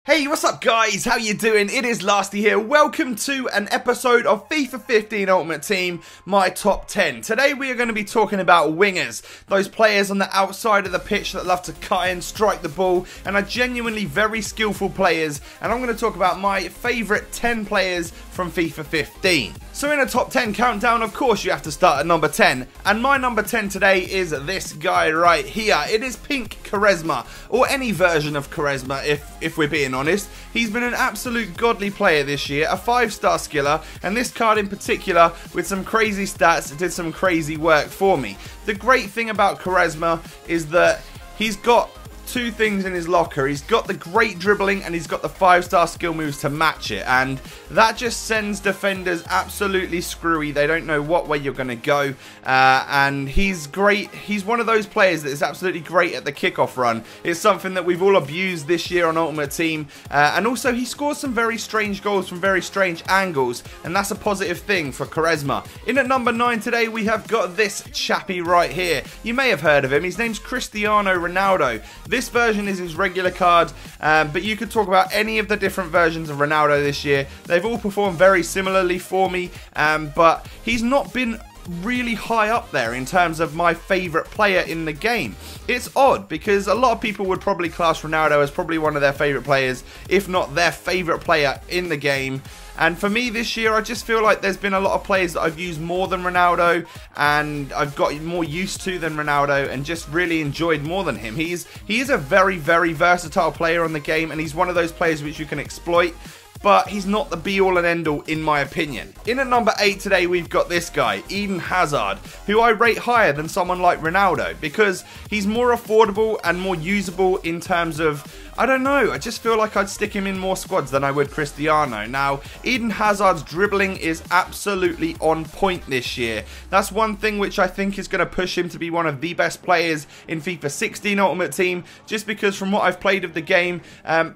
Hey, what's up guys? How you doing? It is Lasty here. Welcome to an episode of FIFA 15 Ultimate Team, my top 10. Today we are going to be talking about wingers, those players on the outside of the pitch that love to cut in, strike the ball, and are genuinely very skillful players. And I'm going to talk about my favourite 10 players from FIFA 15. So in a top 10 countdown, of course you have to start at number 10. And my number 10 today is this guy right here. It is Pink Charisma, or any version of Charisma if we're being honest. He's been an absolute godly player this year, a 5-star skiller, and this card in particular, with some crazy stats, did some crazy work for me. The great thing about Charisma is that he's got two things in his locker. He's got the great dribbling and he's got the 5-star skill moves to match it, and that just sends defenders absolutely screwy. They don't know what way you're going to go, and he's great. He's one of those players that is absolutely great at the kickoff run. It's something that we've all abused this year on Ultimate Team, and also he scores some very strange goals from very strange angles, and that's a positive thing for Charisma. In at number 9 today we have got this chappie right here. You may have heard of him. His name's Cristiano Ronaldo. This version is his regular card, but you could talk about any of the different versions of Ronaldo this year. They've all performed very similarly for me, but he's not been really high up there in terms of my favourite player in the game. It's odd because a lot of people would probably class Ronaldo as probably one of their favourite players, if not their favourite player in the game. And for me this year, I just feel like there's been a lot of players that I've used more than Ronaldo, and I've got more used to than Ronaldo, and just really enjoyed more than him. He is a very, very versatile player on the game, and he's one of those players which you can exploit, but he's not the be-all and end-all in my opinion. In at number 8 today, we've got this guy, Eden Hazard, who I rate higher than someone like Ronaldo, because he's more affordable and more usable in terms of, I don't know, I just feel like I'd stick him in more squads than I would Cristiano. Now, Eden Hazard's dribbling is absolutely on point this year. That's one thing which I think is going to push him to be one of the best players in FIFA 16 Ultimate Team, just because from what I've played of the game,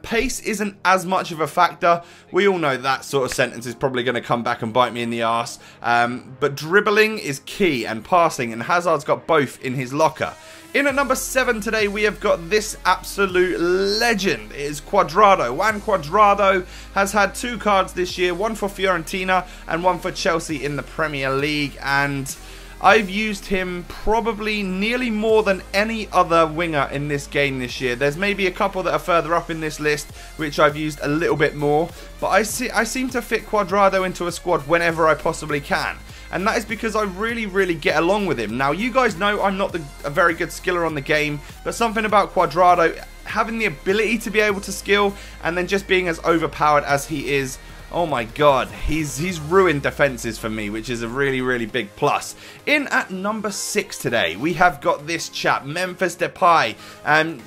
pace isn't as much of a factor. We all know that sort of sentence is probably going to come back and bite me in the arse, but dribbling is key, and passing, and Hazard's got both in his locker. In at number 7 today, we have got this absolute legend. It is Cuadrado. Juan Cuadrado has had 2 cards this year, one for Fiorentina and one for Chelsea in the Premier League, and I've used him probably nearly more than any other winger in this game this year. There's maybe a couple that are further up in this list which I've used a little bit more, but I seem to fit Cuadrado into a squad whenever I possibly can. And that is because I really, really get along with him. Now, you guys know I'm not a very good skiller on the game, but something about Cuadrado, having the ability to be able to skill, and then just being as overpowered as he is, oh my god, he's ruined defenses for me, which is a really, really big plus. In at number 6 today, we have got this chap, Memphis Depay.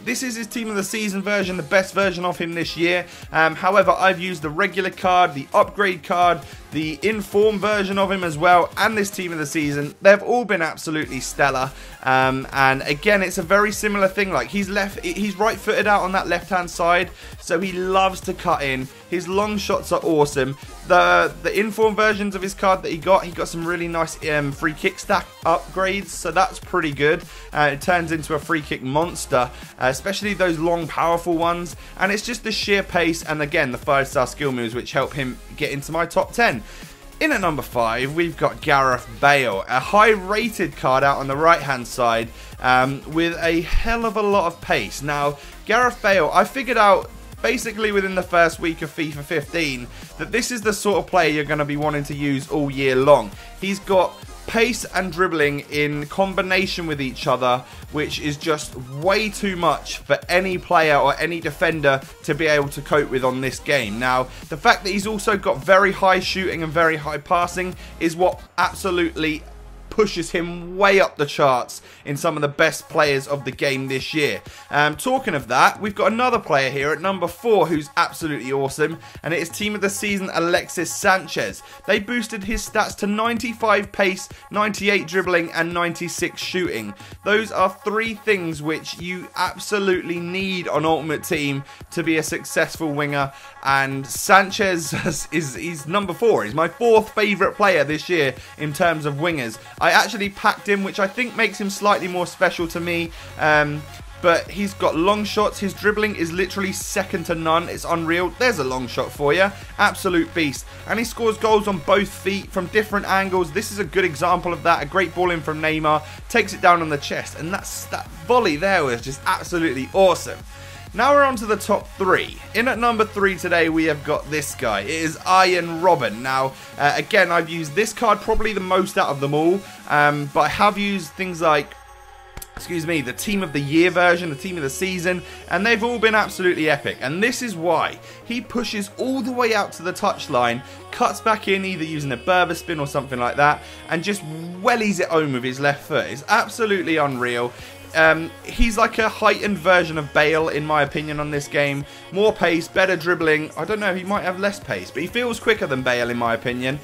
This is his Team of the Season version, the best version of him this year. However, I've used the regular card, the upgrade card, the inform version of him as well, and this Team of the Season. They've all been absolutely stellar, and again, it's a very similar thing. Like, he's right-footed out on that left-hand side, so he loves to cut in. His long shots are awesome. The inform versions of his card that he got some really nice free kick stack upgrades, so that's pretty good. It turns into a free kick monster, especially those long, powerful ones, and it's just the sheer pace and again the 5-star skill moves which help him get into my top 10. In at number 5, we've got Gareth Bale, a high-rated card out on the right-hand side, with a hell of a lot of pace. Now, Gareth Bale, I figured out basically within the first week of FIFA 15 that this is the sort of player you're going to be wanting to use all year long. He's got pace and dribbling in combination with each other, which is just way too much for any player or any defender to be able to cope with on this game. Now, the fact that he's also got very high shooting and very high passing is what absolutely pushes him way up the charts in some of the best players of the game this year. Talking of that, we've got another player here at number 4 who's absolutely awesome, and it is Team of the Season Alexis Sanchez. They boosted his stats to 95 pace, 98 dribbling and 96 shooting. Those are 3 things which you absolutely need on Ultimate Team to be a successful winger, and Sanchez is number 4. He's my 4th favourite player this year in terms of wingers. I actually packed him, which I think makes him slightly more special to me. but he's got long shots. His dribbling is literally second to none. It's unreal. There's a long shot for you. Absolute beast. And he scores goals on both feet from different angles. This is a good example of that. A great ball in from Neymar. Takes it down on the chest. And that volley there was just absolutely awesome. Now we're on to the top 3. In at number 3 today, we have got this guy. It is Arjen Robben. Now, again, I've used this card probably the most out of them all. But I have used things like, the Team of the Year version, the Team of the Season, and they've all been absolutely epic. And this is why. He pushes all the way out to the touchline, cuts back in either using a Berber spin or something like that, and just wellies it home with his left foot. It's absolutely unreal. He's like a heightened version of Bale, in my opinion, on this game. More pace, better dribbling. I don't know, he might have less pace, but he feels quicker than Bale, in my opinion.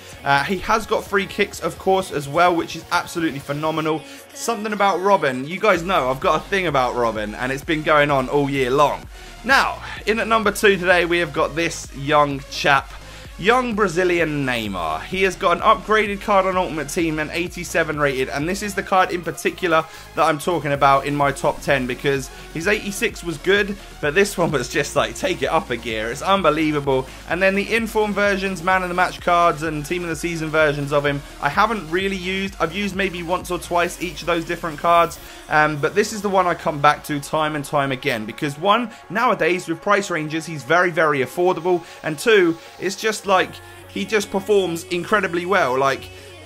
He has got free kicks, of course, as well, which is absolutely phenomenal. Something about Robben. You guys know I've got a thing about Robben, and it's been going on all year long. Now, in at number 2 today, we have got this young chap. Young Brazilian Neymar. He has got an upgraded card on Ultimate Team, an 87 rated, and this is the card in particular that I'm talking about in my top 10 because his 86 was good, but this one was just like, take it up a gear. It's unbelievable. And then the inform versions, man of the match cards and team of the season versions of him, I haven't really used. I've used maybe once or twice each of those different cards, but this is the one I come back to time and time again because one, nowadays with price ranges, he's very, very affordable, and two, it's just like he just performs incredibly well. Like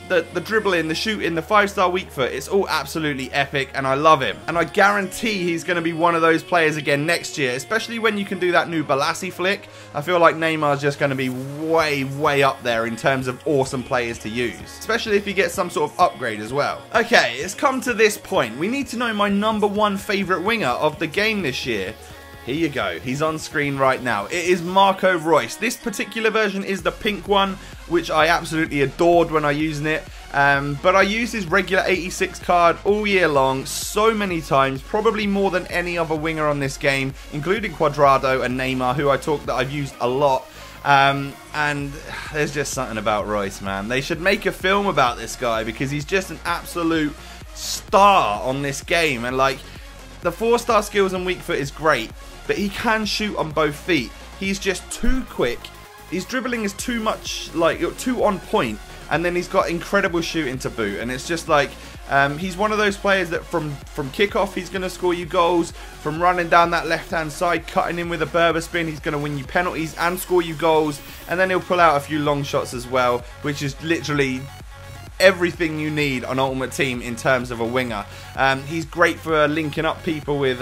the dribbling, the shooting, the 5-star weak foot, it's all absolutely epic and I love him. And I guarantee he's going to be one of those players again next year, especially when you can do that new Balassi flick. I feel like Neymar's just going to be way, way up there in terms of awesome players to use, especially if he gets some sort of upgrade as well. Okay, it's come to this point. We need to know my number 1 favourite winger of the game this year. Here you go. He's on screen right now. It is Marco Reus. This particular version is the pink one, which I absolutely adored when I used it. But I used his regular 86 card all year long so many times, probably more than any other winger on this game, including Cuadrado and Neymar, who I've used a lot. And there's just something about Reus, man. They should make a film about this guy because he's just an absolute star on this game. And like, the 4-star skills and weak foot is great, but he can shoot on both feet. He's just too quick. His dribbling is too much, like, too on point, and then he's got incredible shooting to boot. And it's just like, he's one of those players that from kickoff, he's going to score you goals. From running down that left-hand side, cutting in with a Berber spin, he's going to win you penalties and score you goals. And then he'll pull out a few long shots as well, which is literally everything you need on Ultimate Team in terms of a winger. He's great for linking up people with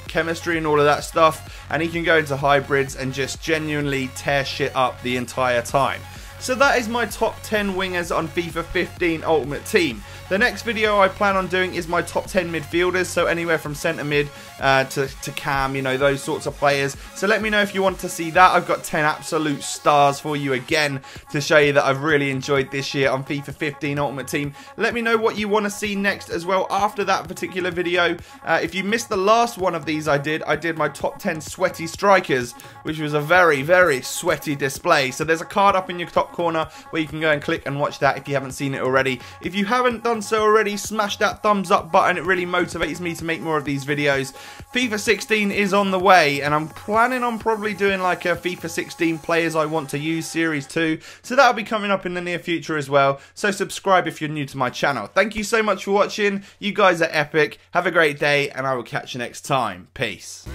chemistry and all of that stuff, and he can go into hybrids and just genuinely tear shit up the entire time. So that is my top 10 wingers on FIFA 15 Ultimate Team. The next video I plan on doing is my top 10 midfielders, so anywhere from centre mid to cam, you know, those sorts of players. So let me know if you want to see that. I've got 10 absolute stars for you again to show you that I've really enjoyed this year on FIFA 15 Ultimate Team. Let me know what you want to see next as well after that particular video. If you missed the last one of these I did my top 10 sweaty strikers, which was a very, very sweaty display. So there's a card up in your top corner where you can go and click and watch that if you haven't seen it already. If you haven't done so already, smash that thumbs up button. It really motivates me to make more of these videos. FIFA 16 is on the way, and I'm planning on probably doing like a FIFA 16 players I want to use series 2, so that'll be coming up in the near future as well. So subscribe if you're new to my channel. Thank you so much for watching. You guys are epic. Have a great day, and I will catch you next time. Peace.